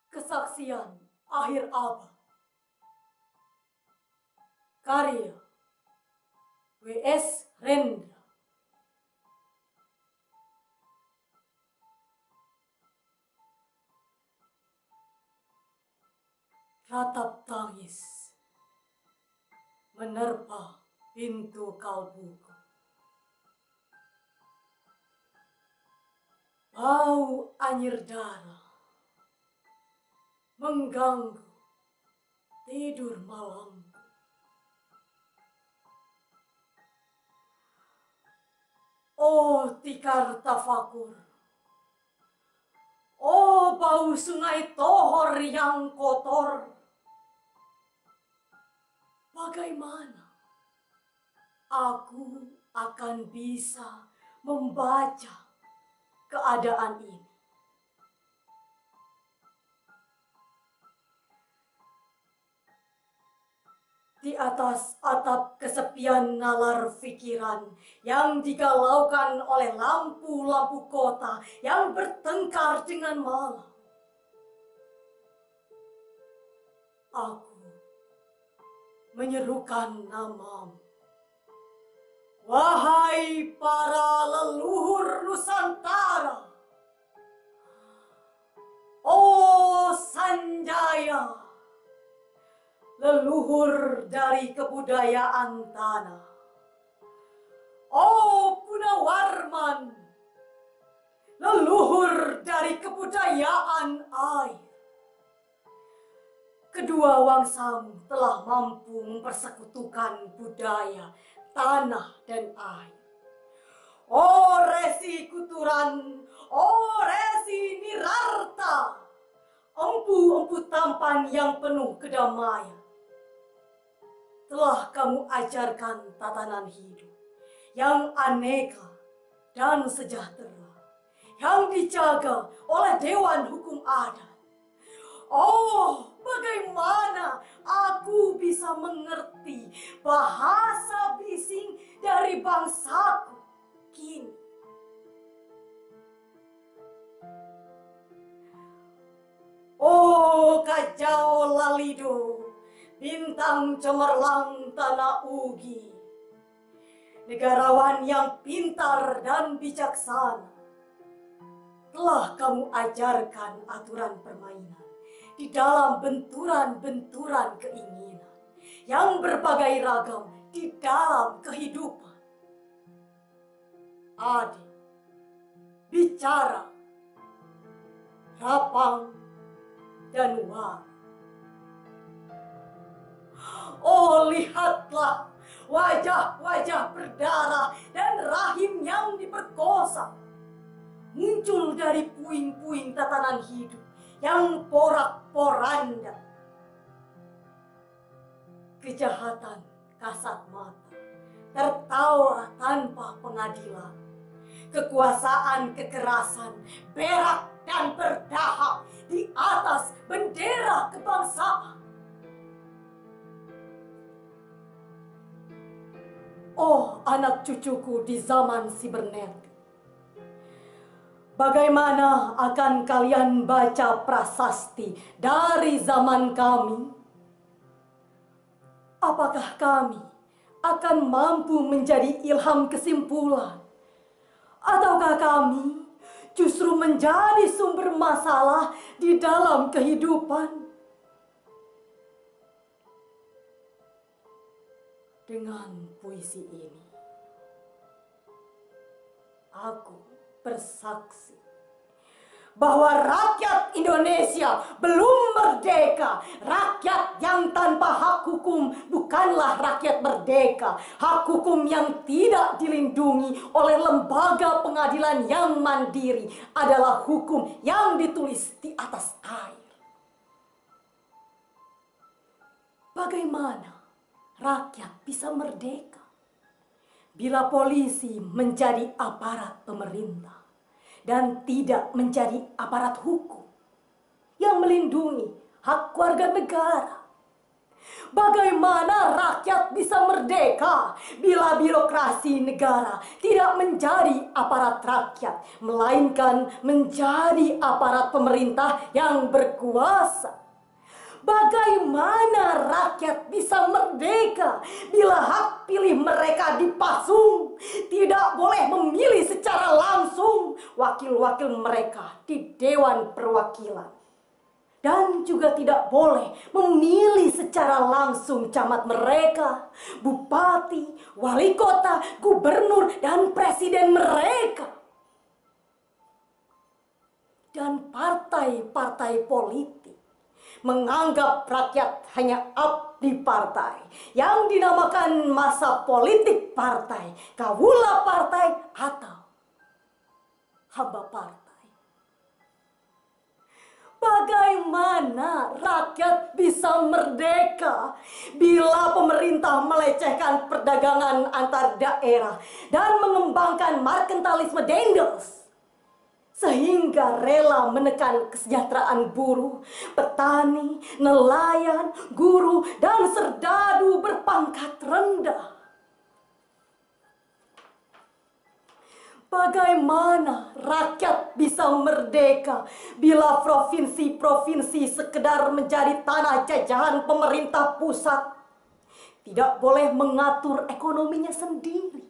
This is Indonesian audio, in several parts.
Kesaksian Akhir Abad. Karya W.S. Rendra. Ratap tangis menerpa pintu kalbuku. Bau anyir darah mengganggu tidur malamku. Oh tikar tafakur, oh bau sungai Tohor yang kotor. Bagaimana aku akan bisa membaca keadaan ini? Di atas atap kesepian nalar pikiran yang digalaukan oleh lampu-lampu kota yang bertengkar dengan malam, aku menyerukan namamu. Wahai para leluhur Nusantara, oh Sanjaya, leluhur dari kebudayaan tanah. Oh Punawarman, leluhur dari kebudayaan air. Kedua wangsamu telah mampu mempersekutukan budaya, tanah, dan air. Oh Resi Kuturan, oh Resi Nirarta, empu-empu tampan yang penuh kedamaian. Telah kamu ajarkan tatanan hidup yang aneka dan sejahtera, yang dijaga oleh Dewan Hukum Adat. Oh, bagaimana aku bisa mengerti bahasa bising dari bangsaku kini? Oh, Kajau Lalido, bintang cemerlang tanah Ugi, negarawan yang pintar dan bijaksana, telah kamu ajarkan aturan permainan di dalam benturan-benturan keinginan yang berbagai ragam di dalam kehidupan. Adik, bicara, rapang, dan war. Oh, lihatlah wajah-wajah berdarah dan rahim yang diperkosa muncul dari puing-puing tatanan hidup yang porak-poranda. Kejahatan kasat mata tertawa tanpa pengadilan. Kekuasaan kekerasan berak dan berdahak di atas bendera kebangsaan. Oh anak cucuku di zaman sibernetik, bagaimana akan kalian baca prasasti dari zaman kami? Apakah kami akan mampu menjadi ilham kesimpulan? Ataukah kami justru menjadi sumber masalah di dalam kehidupan? Dengan puisi ini, aku bersaksi bahwa rakyat Indonesia belum merdeka. Rakyat yang tanpa hak hukum bukanlah rakyat merdeka. Hak hukum yang tidak dilindungi oleh lembaga pengadilan yang mandiri adalah hukum yang ditulis di atas air. Bagaimana rakyat bisa merdeka bila polisi menjadi aparat pemerintah dan tidak menjadi aparat hukum yang melindungi hak warga negara? Bagaimana rakyat bisa merdeka bila birokrasi negara tidak menjadi aparat rakyat, melainkan menjadi aparat pemerintah yang berkuasa? Bagaimana rakyat bisa merdeka bila hak pilih mereka dipasung? Tidak boleh memilih secara langsung wakil-wakil mereka di Dewan Perwakilan. Dan juga tidak boleh memilih secara langsung camat mereka, bupati, wali kota, gubernur, dan presiden mereka. Dan partai-partai politik menganggap rakyat hanya abdi partai yang dinamakan masa politik partai, kawula partai, atau hamba partai. Bagaimana rakyat bisa merdeka bila pemerintah melecehkan perdagangan antar daerah dan mengembangkan merkantilisme Dendels, sehingga rela menekan kesejahteraan buruh, petani, nelayan, guru, dan serdadu berpangkat rendah? Bagaimana rakyat bisa merdeka bila provinsi-provinsi sekedar menjadi tanah jajahan pemerintah pusat? Tidak boleh mengatur ekonominya sendiri,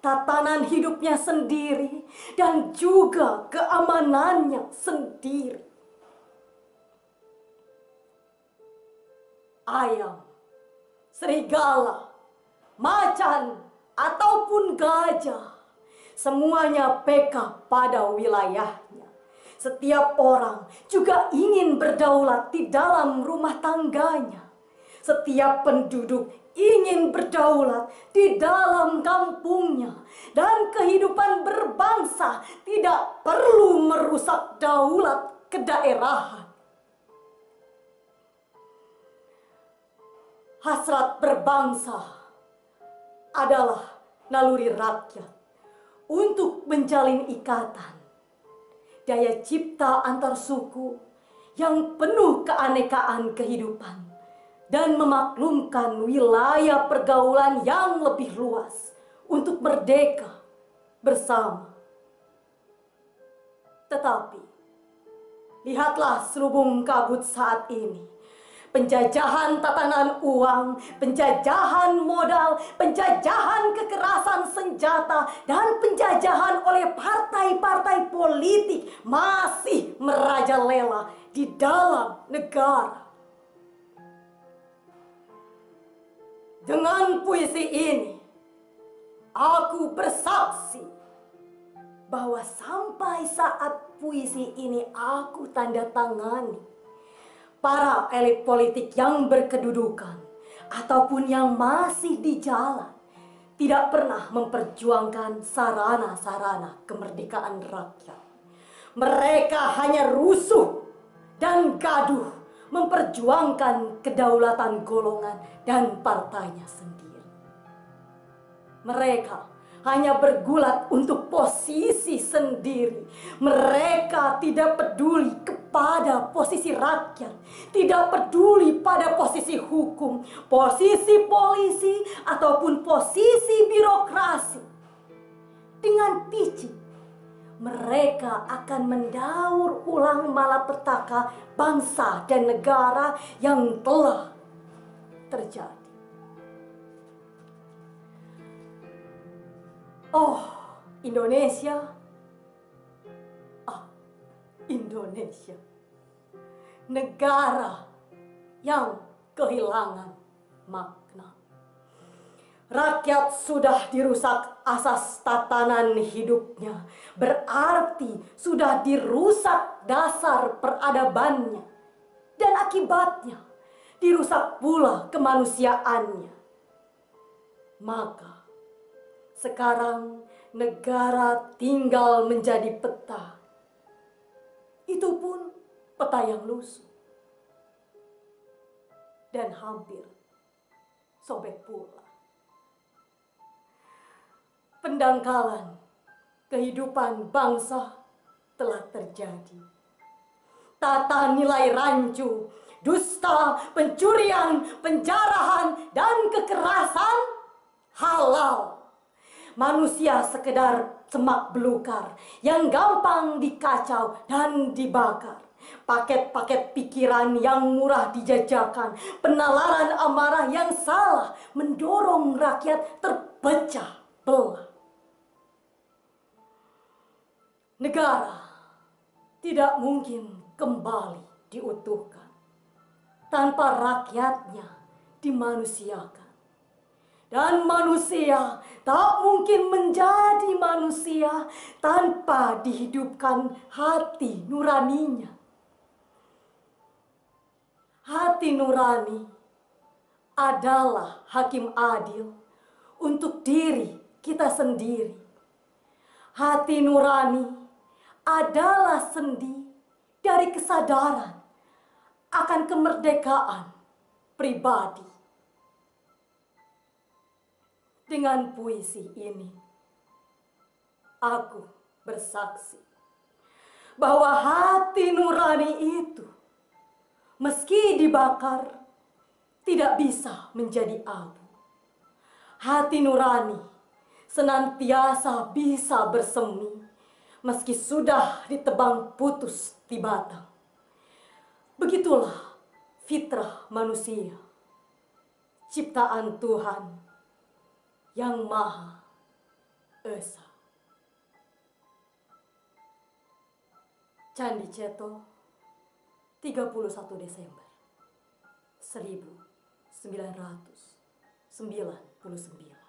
tatanan hidupnya sendiri, dan juga keamanannya sendiri. Ayam, serigala, macan, ataupun gajah, semuanya peka pada wilayahnya. Setiap orang juga ingin berdaulat di dalam rumah tangganya. Setiap penduduk ingin berdaulat di dalam kampungnya. Dan kehidupan berbangsa tidak perlu merusak daulat kedaerahan. Hasrat berbangsa adalah naluri rakyat untuk menjalin ikatan, daya cipta antar suku yang penuh keanekaan kehidupan, dan memaklumkan wilayah pergaulan yang lebih luas untuk merdeka bersama. Tetapi, lihatlah selubung kabut saat ini. Penjajahan tatanan uang, penjajahan modal, penjajahan kekerasan senjata, dan penjajahan oleh partai-partai politik masih merajalela di dalam negara. Dengan puisi ini, aku bersaksi bahwa sampai saat puisi ini aku tanda tangani, para elit politik yang berkedudukan ataupun yang masih di jalan tidak pernah memperjuangkan sarana-sarana kemerdekaan rakyat. Mereka hanya rusuh dan gaduh memperjuangkan kedaulatan golongan dan partainya sendiri. Mereka hanya bergulat untuk posisi sendiri. Mereka tidak peduli kepada posisi rakyat, tidak peduli pada posisi hukum, posisi polisi, ataupun posisi birokrasi. Dengan picik, mereka akan mendaur ulang malapetaka bangsa dan negara yang telah terjadi. Oh, Indonesia. Indonesia. Negara yang kehilangan makna. Rakyat sudah dirusak asas tatanan hidupnya. Berarti sudah dirusak dasar peradabannya. Dan akibatnya dirusak pula kemanusiaannya. Maka sekarang negara tinggal menjadi peta. Itu pun peta yang lusuh. Dan hampir sobek pula. Pendangkalan kehidupan bangsa telah terjadi. Tata nilai rancu dusta, pencurian, penjarahan, dan kekerasan halal. Manusia sekedar semak belukar yang gampang dikacau dan dibakar. Paket-paket pikiran yang murah dijajakan, penalaran amarah yang salah mendorong rakyat terpecah belah. Negara tidak mungkin kembali diutuhkan tanpa rakyatnya dimanusiakan. Dan manusia tak mungkin menjadi manusia tanpa dihidupkan hati nuraninya. Hati nurani adalah hakim adil untuk diri kita sendiri. Hati nurani adalah sendi dari kesadaran akan kemerdekaan pribadi. Dengan puisi ini, aku bersaksi bahwa hati nurani itu, meski dibakar, tidak bisa menjadi abu. Hati nurani senantiasa bisa bersemi, meski sudah ditebang putus di batang. Begitulah fitrah manusia, ciptaan Tuhan yang Maha Esa. Candi Ceto, 31 Desember 1999.